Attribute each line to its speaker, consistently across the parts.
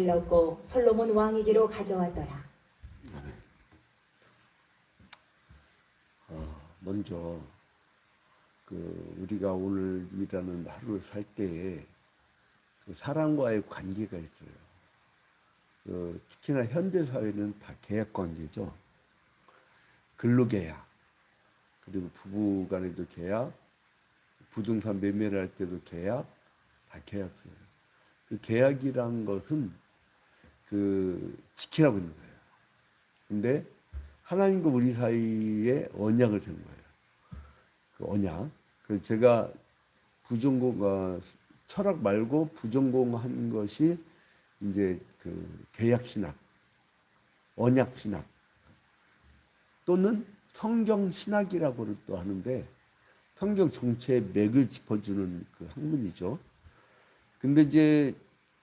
Speaker 1: 길렀고 솔로몬 왕에게로 가져왔더라.
Speaker 2: 먼저 우리가 오늘 일하는 하루를 살 때에 사람과의 관계가 있어요. 특히나 현대 사회는 다 계약 관계죠. 근로계약, 그리고 부부 간에도 계약, 부동산 매매를 할 때도 계약, 다 계약서예요. 그 계약이란 것은 지키라고 있는 거예요. 근데 하나님과 우리 사이에 언약을 세운 거예요. 그 언약. 그래서 제가 철학 말고 부전공한 것이 이제 계약 신학, 언약 신학 또는 성경 신학이라고를 또 하는데 성경 전체의 맥을 짚어주는 그 학문이죠. 근데 이제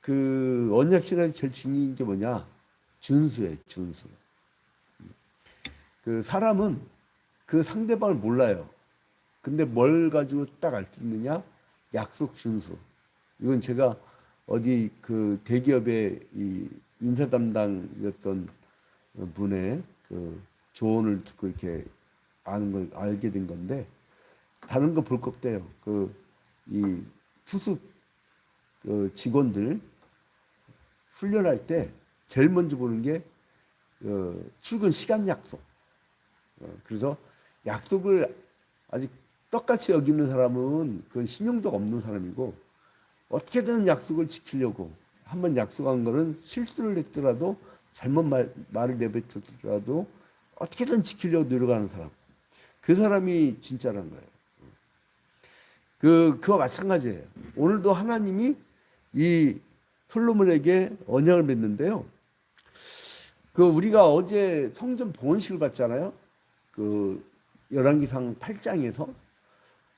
Speaker 2: 언약 신학이 제일 중요한 게 뭐냐? 준수예요, 준수. 사람은 그 상대방을 몰라요. 근데 뭘 가지고 딱 알 수 있느냐? 약속 준수. 이건 제가 어디 대기업의 이 인사 담당이었던 분의 조언을 듣고 이렇게 알게 된 건데, 다른 거 볼 거 없대요. 이 수습 직원들 훈련할 때 제일 먼저 보는 게 출근 시간 약속. 그래서 약속을 아직 똑같이 여기는 사람은 그건 신용도가 없는 사람이고, 어떻게든 약속을 지키려고 한번 약속한 거는 실수를 했더라도 잘못 말을 내뱉었더라도 어떻게든 지키려고 노력하는 사람, 그 사람이 진짜란 거예요. 그와 마찬가지예요. 오늘도 하나님이 이 솔로몬에게 언약을 맺는데요. 우리가 어제 성전 봉헌식을 봤잖아요. 열왕기상 8장에서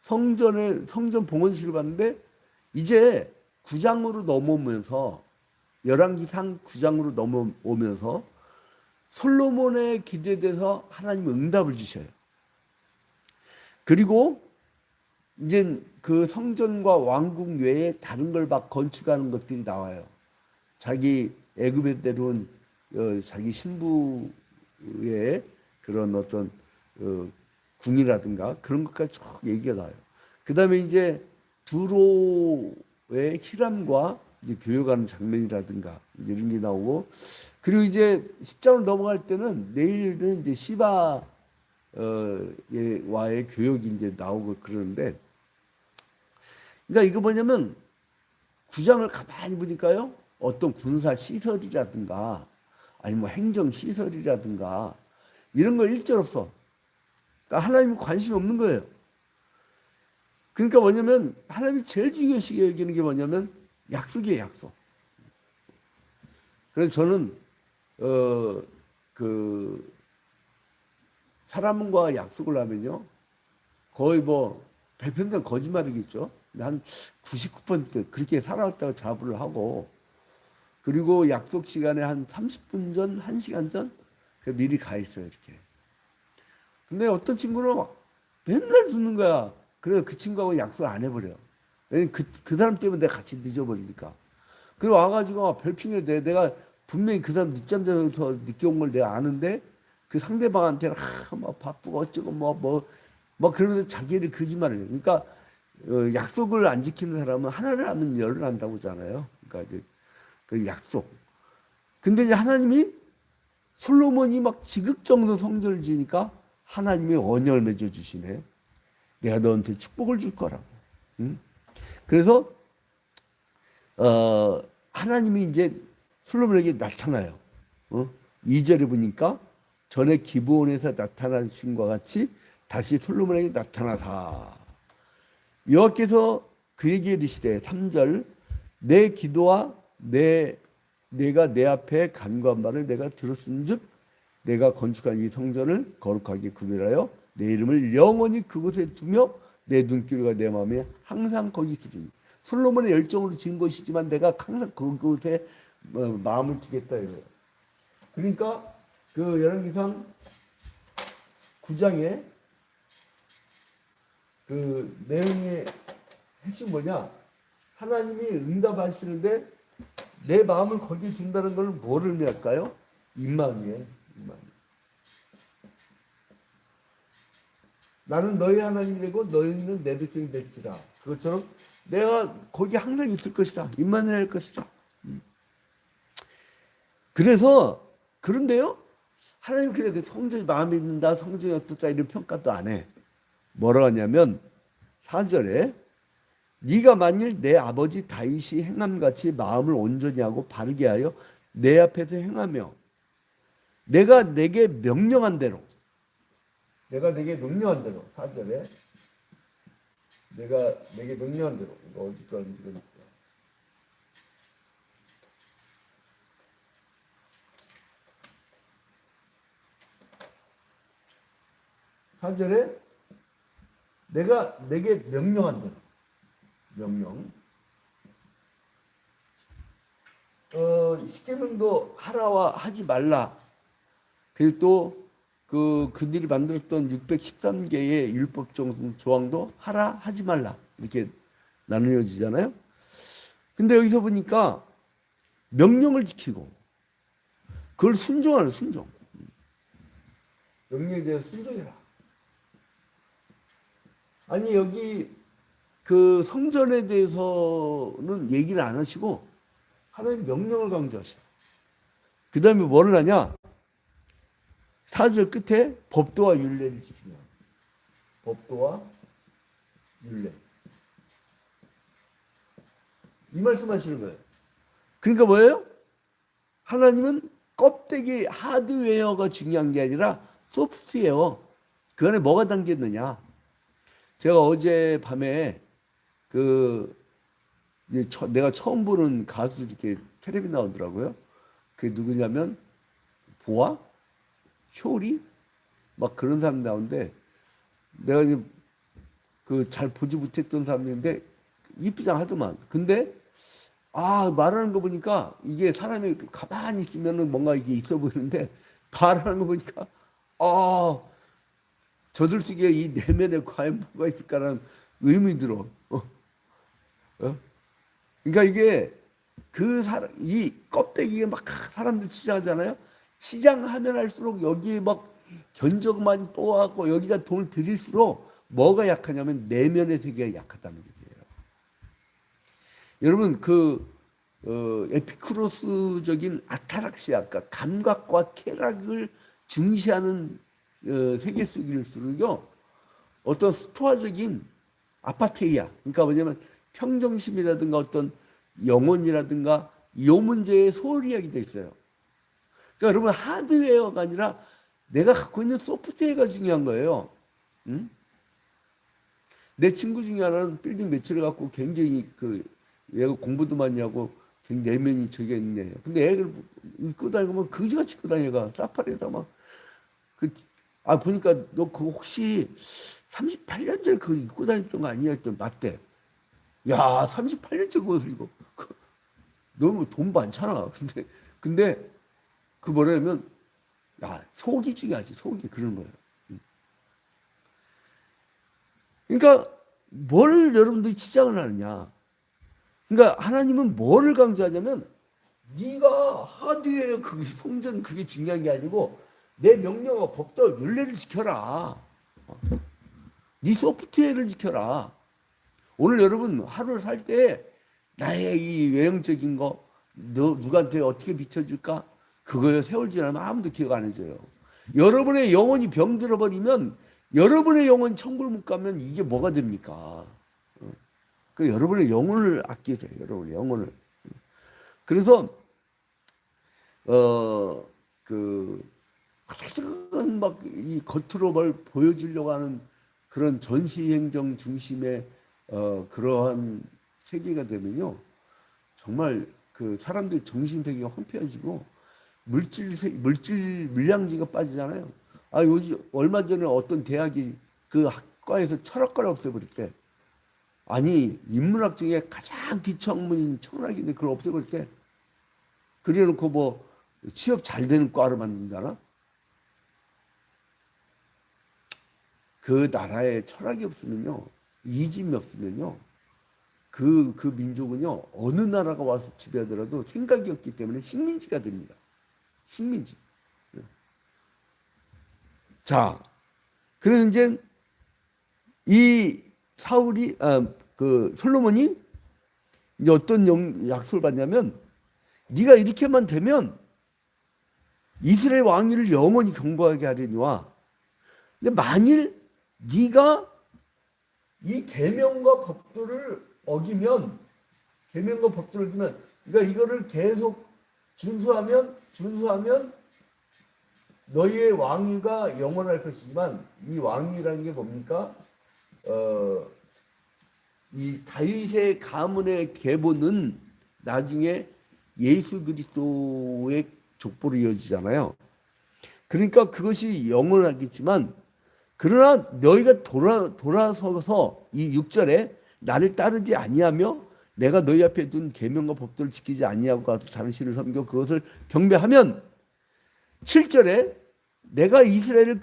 Speaker 2: 성전 봉헌식을 봤는데, 이제 9장으로 넘어오면서 열왕기상 9장으로 넘어오면서 솔로몬의 기도에 대해서 하나님은 응답을 주셔요. 그리고 이제 그 성전과 왕궁 외에 다른 걸 막 건축하는 것들이 나와요. 자기 애굽에 내려온 자기 신부의 그런 어떤 궁이라든가 그런 것까지 쭉 얘기가 나와요. 그 다음에 이제 두로의 히람과 이제 교역하는 장면이라든가 이런 게 나오고, 그리고 이제 10장으로 넘어갈 때는 내일은 이제 시바와의 교역이 이제 나오고 그러는데, 그러니까 이거 뭐냐면 9장을 가만히 보니까요, 어떤 군사 시설이라든가 아니면 행정 시설이라든가 이런 거 일절 없어. 그러니까 하나님 관심이 없는 거예요. 그러니까 뭐냐면 하나님이 제일 중요시 여기는 게 뭐냐면 약속이에요, 약속. 그래서 저는 사람과 약속을 하면요, 거의 100% 거짓말이겠죠. 한 99% 그렇게 살아왔다고 자부를 하고, 그리고 약속 시간에 한 30분 전, 1시간 전 미리 가 있어요, 이렇게. 근데 어떤 친구는 막 맨날 듣는 거야. 그래서 그 친구하고 약속 안 해버려. 왜냐면 그 사람 때문에 내가 같이 늦어버리니까. 그리고 와가지고 별핑을 내. 내가 분명히 그 사람 늦잠 자서 늦게 온 걸 내가 아는데 그 상대방한테는 막 바쁘고 어쩌고 그러면서 자기를 거짓말을 해요. 그러니까 약속을 안 지키는 사람은 하나를 하면 열을 한다고 하잖아요. 그러니까 이제 그 약속. 근데 이제 하나님이 솔로몬이 막 지극정성 성전을 지으니까 하나님이 언약을 맺어주시네. 내가 너한테 축복을 줄 거라고. 응? 그래서 하나님이 이제 솔로몬에게 나타나요. 2절에 보니까 전에 기브온에서 나타나신 것 같이 다시 솔로몬에게 나타나사. 여호와께서 그에게 이르시되 3절 내 기도와 내가 내 앞에 간구한 바를 내가 들었은즉 내가 건축한 이 성전을 거룩하게 구별하여 내 이름을 영원히 그곳에 두며 내 눈길과 내 마음에 항상 거기 있으리니. 솔로몬의 열정으로 지은 것이지만 내가 항상 그곳에 마음을 두겠다 이거예요. 그러니까 열왕기상 9장에 내용의 핵심 뭐냐? 하나님이 응답하시는데 내 마음을 거기에 준다는 걸 뭐를 의미할까요? 임마누엘. 나는 너희 하나님이 되고 너희는 내 백성이 될지라. 그것처럼 내가 거기 항상 있을 것이다. 임마누엘 할 것이다. 그래서 그런데요. 하나님 그래 그 성전이 마음에 든다, 성전이 어떻다 이런 평가도 안 해. 뭐라고 하냐면 4절에 네가 만일 내 아버지 다윗이 행함같이 마음을 온전히 하고 바르게 하여 내 앞에서 행하며 내가 내게 명령한 대로 4절에 내가 내게 명령한 대로 이거 어디 거니까 4절에 내가 내게 명령한 대로 명령 십계명도 하라와 하지 말라. 그리고 또 그들이 만들었던 613개의 율법 조항도 하라 하지 말라 이렇게 나누어지잖아요. 근데 여기서 보니까 명령을 지키고 그걸 순종하는 순종. 명령에 대해서 순종해라. 아니 여기 그 성전에 대해서는 얘기를 안 하시고 하나님 명령을 강조하셔요. 그 다음에 뭐를 하냐? 4절 끝에 법도와 율례를 지키며 법도와 율례 이 말씀하시는 거예요. 그러니까 뭐예요? 하나님은 껍데기 하드웨어가 중요한 게 아니라 소프트웨어 그 안에 뭐가 담겼느냐. 제가 어제 밤에 내가 처음 보는 가수 이렇게 텔레비 나오더라고요. 그게 누구냐면 보아, 효리 막 그런 사람 나오는데 내가 이제 잘 보지 못했던 사람인데 이쁘장 하더만. 근데 말하는 거 보니까 이게 사람이 가만히 있으면은 뭔가 이게 있어 보이는데 말하는 거 보니까 저들 속에 이 내면에 과연 뭐가 있을까라는 의문이 들어. 그러니까 이게 이 껍데기에 막 사람들 치장하잖아요. 치장하면 할수록 여기에 막 견적만 뽑아갖고 여기다 돈을 들일수록 뭐가 약하냐면 내면의 세계가 약하다는 얘기예요. 여러분 에피쿠로스적인 아타락시아, 그러니까 감각과 쾌락을 중시하는 세계 속일수록요 어떤 스토아적인 아파테이아, 그러니까 뭐냐면 평정심이라든가 어떤 영혼이라든가 이 문제에 소홀히 하게 돼 있어요. 그러니까 여러분 하드웨어가 아니라 내가 갖고 있는 소프트웨어가 중요한 거예요. 응? 내 친구 중에 하나는 빌딩 매출을 갖고 굉장히 얘가 공부도 많이 하고 굉장히 내면이 저게 있는 애예요. 근데 애를 입고 다니면 거지같이 입고 다녀가 사파리에다 막 보니까 너 그거 혹시 38년 전에 그거 입고 다녔던 거 아니야? 했더니 맞대. 야, 38년째 그것을 입어. 너무 돈 많잖아. 근데 뭐냐면 야, 속이 중요하지. 속이 그런 거예요. 그러니까 뭘 여러분들이 치장을 하느냐. 그러니까 하나님은 뭐를 강조하냐면 네가 하드웨어 그게 성전 그게 중요한 게 아니고 내 명령과 법도 율례를 지켜라. 네 소프트웨어를 지켜라. 오늘 여러분 하루를 살 때 나의 이 외형적인 거 누구한테 어떻게 비춰줄까? 그거에 세월 지나면 아무도 기억 안 해줘요. 여러분의 영혼이 병들어 버리면 여러분의 영혼 천국을 못 가면 이게 뭐가 됩니까? 여러분의 영혼을 아끼세요. 여러분의 영혼을. 그래서 어떻게든 막 이 겉으로 뭘 보여주려고 하는 그런 전시행정 중심의 그러한 세계가 되면요 정말 사람들이 정신 세계가 혼폐해지고 물량지가 빠지잖아요. 요즘 얼마 전에 어떤 대학이 그 학과에서 철학과를 없애버렸대. 아니 인문학 중에 가장 기초학문인 철학인데 그걸 없애버렸대. 그래놓고 뭐 취업 잘 되는 과로 만든다나? 그 나라에 철학이 없으면요, 이짐이 없으면요, 그 민족은요, 어느 나라가 와서 지배하더라도 생각이 없기 때문에 식민지가 됩니다. 식민지. 자, 그래서 이제 이 사울이, 그 솔로몬이 이제 어떤 약속을 받냐면, 네가 이렇게만 되면 이스라엘 왕위를 영원히 경고하게 하려니와, 근데 만일 네가 이 계명과 법도를 어기면, 계명과 법도를 어기면, 그러니까 이거를 계속 준수하면 너희의 왕위가 영원할 것이지만, 이 왕위라는 게 뭡니까? 이 다윗의 가문의 계보는 나중에 예수 그리스도의 족보로 이어지잖아요. 그러니까 그것이 영원하겠지만, 그러나 너희가 돌아서서 이 6절에 나를 따르지 아니하며 내가 너희 앞에 둔 계명과 법도를 지키지 아니하고 가서 다른 신을 섬겨 그것을 경배하면, 7절에 내가 이스라엘을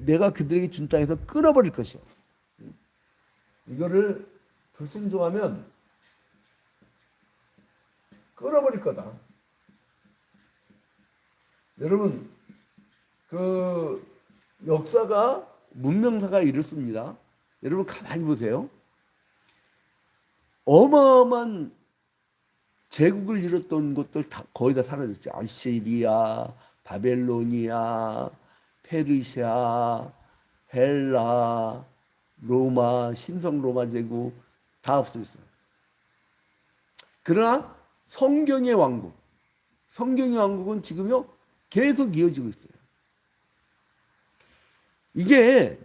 Speaker 2: 내가 그들에게 준 땅에서 끊어버릴 것이요. 이거를 불순종하면 끊어버릴 거다. 여러분, 그 역사가 문명사가 이렇습니다. 여러분 가만히 보세요. 어마어마한 제국을 이뤘던 것들 다 거의 다 사라졌죠. 아시리아, 바벨로니아, 페르시아, 헬라, 로마, 신성 로마 제국 다 없어졌어요. 그러나 성경의 왕국은 지금요 계속 이어지고 있어요. 이게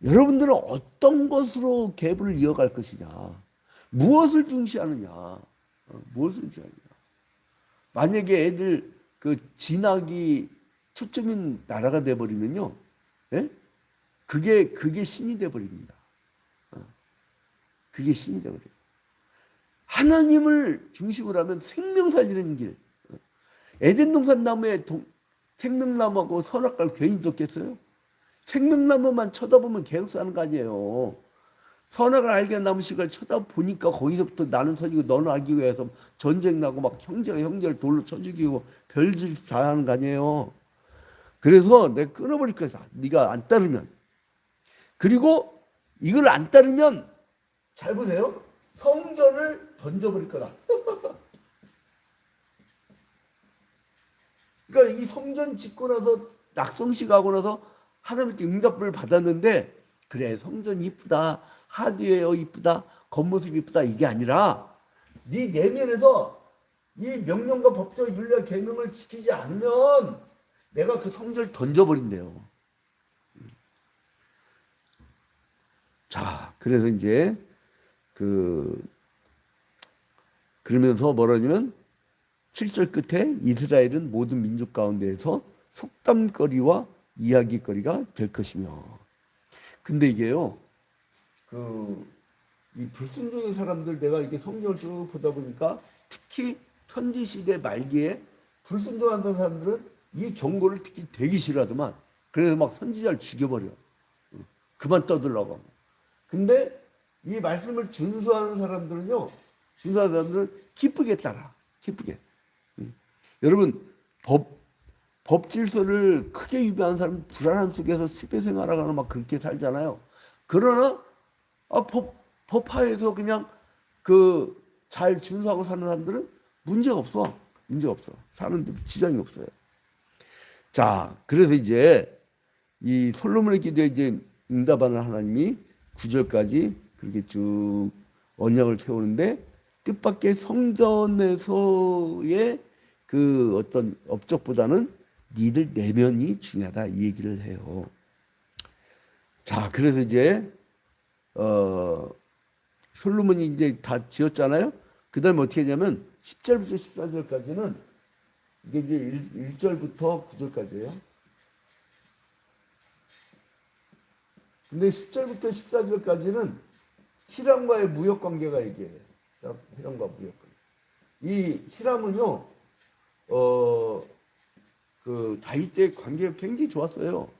Speaker 2: 여러분들은 어떤 것으로 계보를 이어갈 것이냐, 무엇을 중시하느냐, 무엇을 중시하느냐. 만약에 애들 그 진학이 초점인 나라가 돼버리면요, 예? 그게 신이 돼버립니다. 그게 신이 돼버려요. 하나님을 중심으로 하면 생명 살리는 길. 에덴 동산 나무에 생명나무하고 선악과를 괜히 뒀겠어요? 생명나무만 쳐다보면 계속 사는 거 아니에요. 선악을 알게 한 나무씩을 쳐다보니까 거기서부터 나는 선이고 너는 악이고 해서 전쟁 나고 막 형제가 형제를 돌로 쳐 죽이고 별짓 다 하는 거 아니에요. 그래서 내가 끊어버릴 거야. 네가 안 따르면. 그리고 이걸 안 따르면 잘 보세요. 성전을 던져버릴 거다. 그러니까 이 성전 짓고 나서 낙성식 하고 나서 하나님께 응답을 받았는데, 그래 성전 이쁘다, 하드웨어 이쁘다, 겉모습 이쁘다, 이게 아니라 네 내면에서 이 명령과 법도 윤리와 계명을 지키지 않으면 내가 그 성전을 던져버린대요. 자, 그래서 이제 그러면서 뭐라냐면 7절 끝에 이스라엘은 모든 민족 가운데에서 속담거리와 이야기거리가 될 것이며. 근데 이게요, 이 불순종의 사람들, 내가 이게 성경을 쭉 보다 보니까 특히 현지시대 말기에 불순종하는 사람들은 이 경고를 특히 되게 싫어하더만. 그래서 막 선지자를 죽여버려. 그만 떠들라고. 근데 이 말씀을 준수하는 사람들은요, 기쁘게 따라. 기쁘게. 여러분, 법 질서를 크게 위반하는 사람은 불안함 속에서 습의 생활하거나 막 그렇게 살잖아요. 그러나 법하에서 그냥 잘 준수하고 사는 사람들은 문제가 없어. 사는데 지장이 없어요. 자, 그래서 이제 이 솔로몬의 기도에 이제 응답하는 하나님이 9절까지 그렇게 쭉 언약을 세우는데, 뜻밖의 성전에서의 그 어떤 업적보다는 니들 내면이 중요하다, 이 얘기를 해요. 자, 그래서 이제 솔로몬이 이제 다 지었잖아요. 그 다음에 어떻게 했냐면 10절부터 14절까지는 이게 이제 1절부터 9절까지예요. 근데 10절부터 14절까지는 히람과의 무역 관계가 얘기해요. 히람과 무역 관계. 이 히람은요, 다윗 때 관계가 굉장히 좋았어요.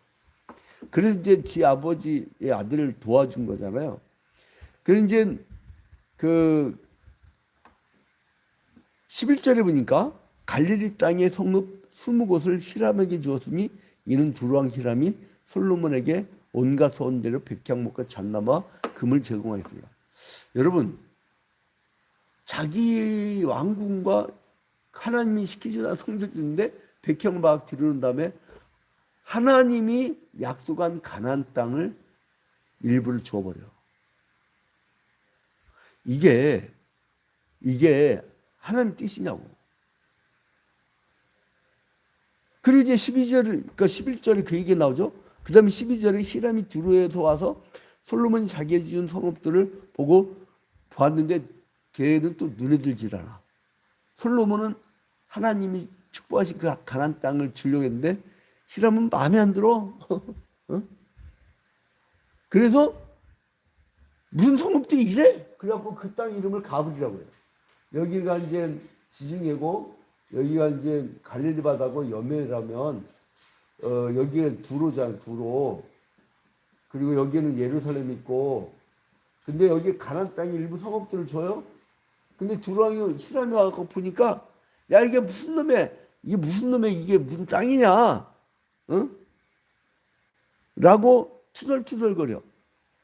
Speaker 2: 그래서 이제 지 아버지의 아들을 도와준 거잖아요. 그래서 이제 그 11절에 보니까 갈릴리 땅의 성읍 20곳을 히람에게 주었으니 이는 두루왕 히람이 솔로몬에게 온갖 소원대로 백향목과 잣나무와 금을 제공하였습니다. 여러분, 자기 왕궁과 하나님이 시키지 않은 성전인데 백향막 들여놓은 다음에 하나님이 약속한 가나안 땅을 일부를 주어버려요. 이게 하나님 뜻이냐고. 그리고 이제 12절, 그러니까 11절에 그 얘기가 나오죠. 그 다음에 12절에 히람이 두루에서 와서 솔로몬이 자기가 지은 성읍들을 보고 보았는데 걔는 또 눈에 들질 않아. 솔로몬은 하나님이 축복하신 그 가나안 땅을 주려고 했는데 히람은 마음에 안 들어. 어? 그래서 무슨 성읍들이 이래? 그래갖고 그 땅 이름을 가브리라고 해요. 여기가 이제 지중해고 여기가 이제 갈릴리 바다고 여메라면 여기가 두로잖아요. 두로. 그리고 여기는 예루살렘 있고 근데 여기 가나안 땅에 일부 성읍들을 줘요. 근데 두로왕이 히람이 와서 보니까 야 이게 무슨 놈의 이게 무슨 땅이냐? 응? 라고 투덜투덜거려.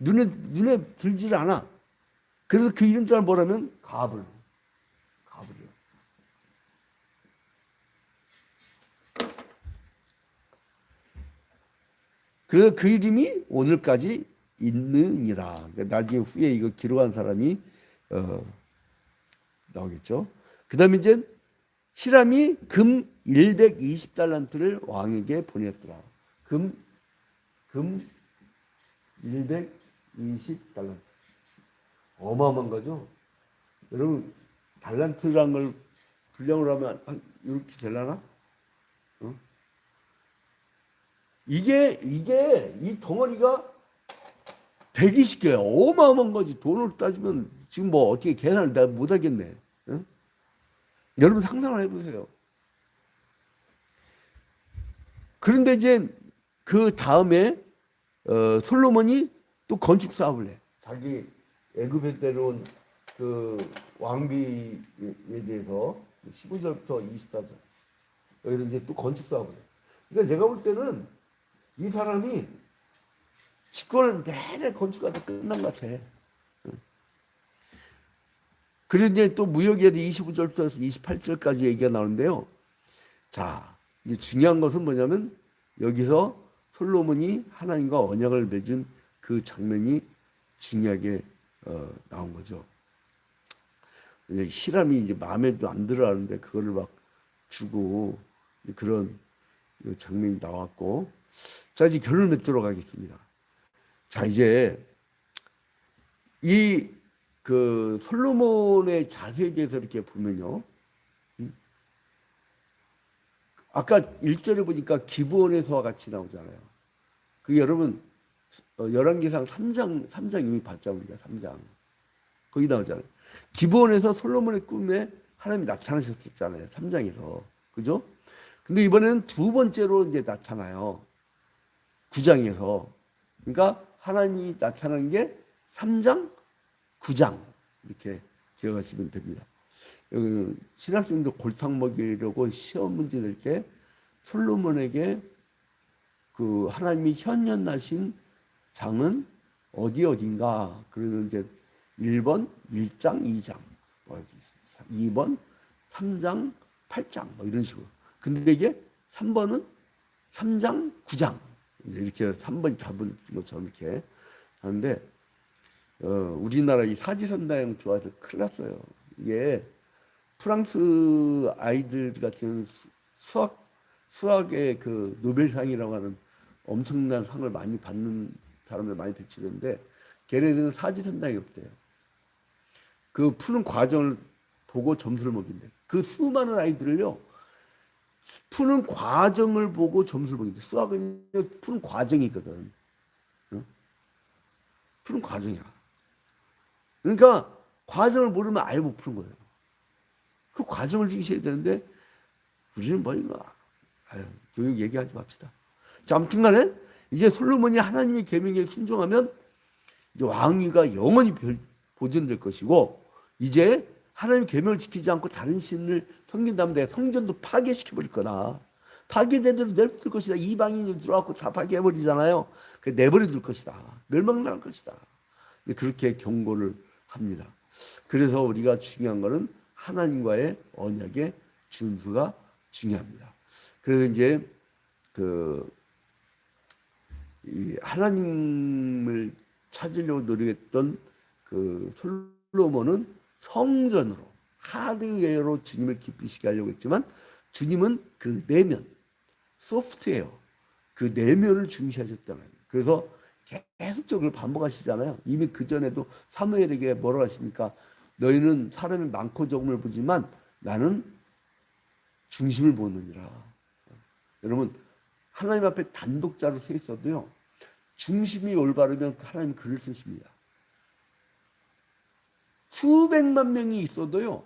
Speaker 2: 눈에 들질 않아. 그래서 그 이름 따라 뭐라면 가브리요. 그래서 그 이름이 오늘까지 있느니라. 그러니까 나중에 후에 이거 기록한 사람이 나오겠죠. 그 다음에 이제 히람이 금 120달란트를 왕에게 보냈더라. 금 120달란트. 어마어마한 거죠. 여러분 달란트라는 걸 분량으로 하면 이렇게 되려나? 어? 이게 이 덩어리가 120개야. 어마어마한 거지. 돈으로 따지면 지금 뭐 어떻게 계산을 내가 못하겠네. 응? 여러분 상상을 해보세요. 그런데 이제 그 다음에 솔로몬이 또 건축 사업을 해. 자기 애굽에 내려온 그 왕비에 대해서 15절부터 24절 여기서 이제 또 건축 사업을 해. 그러니까 제가 볼 때는 이 사람이 집권은 내내 건축하다 끝난 것 같아. 그리고 이제 또 무역에도 25절부터 28절까지 얘기가 나오는데요. 자, 이제 중요한 것은 뭐냐면 여기서 솔로몬이 하나님과 언약을 맺은 그 장면이 중요하게 나온 거죠. 히람이 이제 마음에도 안 들어 하는데 그거를 막 주고 그런 장면이 나왔고, 자 이제 결론을 맺도록 하겠습니다. 자 이제 이 그 솔로몬의 자세에 대해서 이렇게 보면요, 아까 1절에 보니까 기브온에서와 같이 나오잖아요. 그 여러분 열왕기상 3장 이미 봤죠. 우리가 3장 거기 나오잖아요. 기브온에서 솔로몬의 꿈에 하나님이 나타나셨었잖아요. 3장에서. 그죠? 근데 이번에는 두 번째로 이제 나타나요. 9장에서. 그러니까 하나님이 나타난 게 3장, 9장 이렇게 기억하시면 됩니다. 신학생도 골탕 먹이려고 시험 문제 낼 때 솔로몬에게 그 하나님이 현현하신 장은 어딘가 그러면 이제 1번 1장 2장 2번 3장 8장 뭐 이런 식으로. 근데 이게 3번은 3장 9장 이렇게 3번 잡은 것처럼 이렇게 하는데 우리나라 이 사지선다형 좋아서 큰일 났어요. 이게 프랑스 아이들 같은 수학의 그 노벨상이라고 하는 엄청난 상을 많이 받는 사람들 많이 배출했는데 걔네들은 사지선다형이 없대요. 그 푸는 과정을 보고 점수를 먹인대. 그 수많은 아이들을요, 푸는 과정을 보고 점수를 먹인대. 수학은 푸는 과정이거든. 응? 푸는 과정이야. 그러니까 과정을 모르면 아예 못 푸는 거예요. 그 과정을 주셔야 되는데 우리는 뭐 이거 교육 얘기하지 맙시다. 자, 아무튼 간에 이제 솔로몬이 하나님의 계명에 순종하면 이제 왕위가 영원히 보존될 것이고, 이제 하나님 계명을 지키지 않고 다른 신을 섬긴다면 내가 성전도 파괴시켜 버릴 거다. 파괴되도록 내버릴 것이다. 이방인이 들어와서 다 파괴해버리잖아요. 그 내버려 둘 것이다. 멸망당할 것이다. 그렇게 경고를 합니다. 그래서 우리가 중요한 것은 하나님과의 언약의 준수가 중요합니다. 그래서 이제 이 하나님을 찾으려고 노력했던 그 솔로몬은 성전으로 하드웨어로 주님을 기쁘시게 하려고 했지만 주님은 그 내면 소프트웨어 그 내면을 중시하셨단 말이에요. 그래서 계속적으로 반복하시잖아요. 이미 그 전에도 사무엘에게 뭐라고 하십니까? 너희는 사람이 많고 적음을 보지만 나는 중심을 보느니라. 여러분 하나님 앞에 단독자로 서 있어도요. 중심이 올바르면 하나님 글을 쓰십니다. 수백만 명이 있어도요.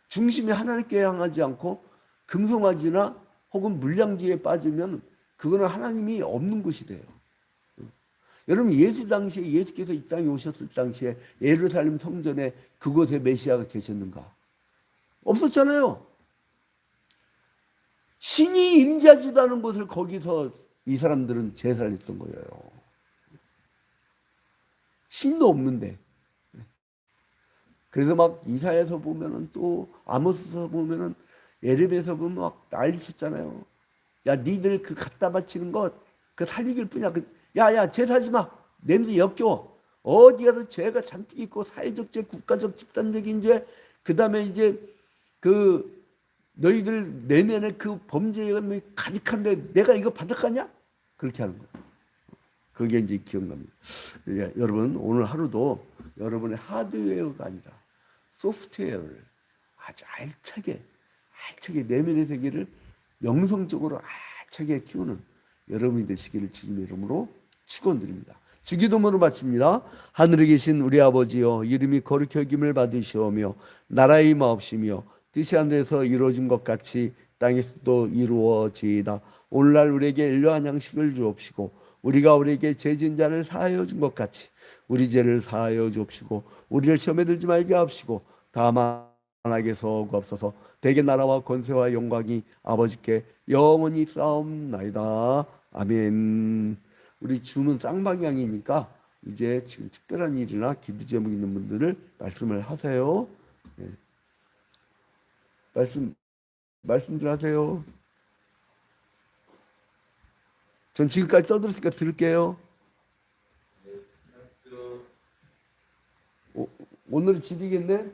Speaker 2: 중심이 하나님께 향하지 않고 금송아지나 혹은 물량지에 빠지면 그거는 하나님이 없는 것이 돼요. 여러분 예수 당시에 예수께서 이 땅에 오셨을 당시에 예루살렘 성전에 그곳에 메시아가 계셨는가? 없었잖아요. 신이 임재하지도 않은 곳을 거기서 이 사람들은 제사를 했던 거예요. 신도 없는데. 그래서 막 이사야서 보면은 또 아모스서 보면은 예레미야서 보면 막 난리쳤잖아요. 야, 니들 그 갖다 바치는 것 그 살리길 뿐이야. 야야 제사하지 마. 냄새 역겨워. 어디 가서 죄가 잔뜩 있고 사회적 죄, 국가적 집단적인 죄, 그다음에 이제 그 너희들 내면에 그 범죄가 가득한데 내가 이거 받을까냐? 그렇게 하는 거예요. 그게 이제 기억납니다. 예, 여러분 오늘 하루도 여러분의 하드웨어가 아니라 소프트웨어를 아주 알차게 내면의 세계를 영성적으로 알차게 키우는 여러분이 되시기를 주님의 이름으로 축원드립니다. 주기도문으로 마칩니다. 하늘에 계신 우리 아버지여, 이름이 거룩히 여김을 받으시오며 나라의 마옵시며 뜻이 하늘에서 이루어진 것 같이 땅에서도 이루어지이다. 오늘날 우리에게 일용할 양식을 주옵시고 우리가 우리에게 죄진 자를 사하여 준 것 같이 우리 죄를 사하여 주옵시고 우리를 시험에 들지 말게 하옵시고 다만 하나님께서 구하옵소서. 대개 나라와 권세와 영광이 아버지께 영원히 싸움나이다. 아멘. 우리 주문 쌍방향이니까 이제 지금 특별한 일이나 기도 제목 있는 분들을 말씀을 하세요. 네. 말씀들 하세요. 전 지금까지 떠들었으니까 들을게요. 오늘은 집이겠네?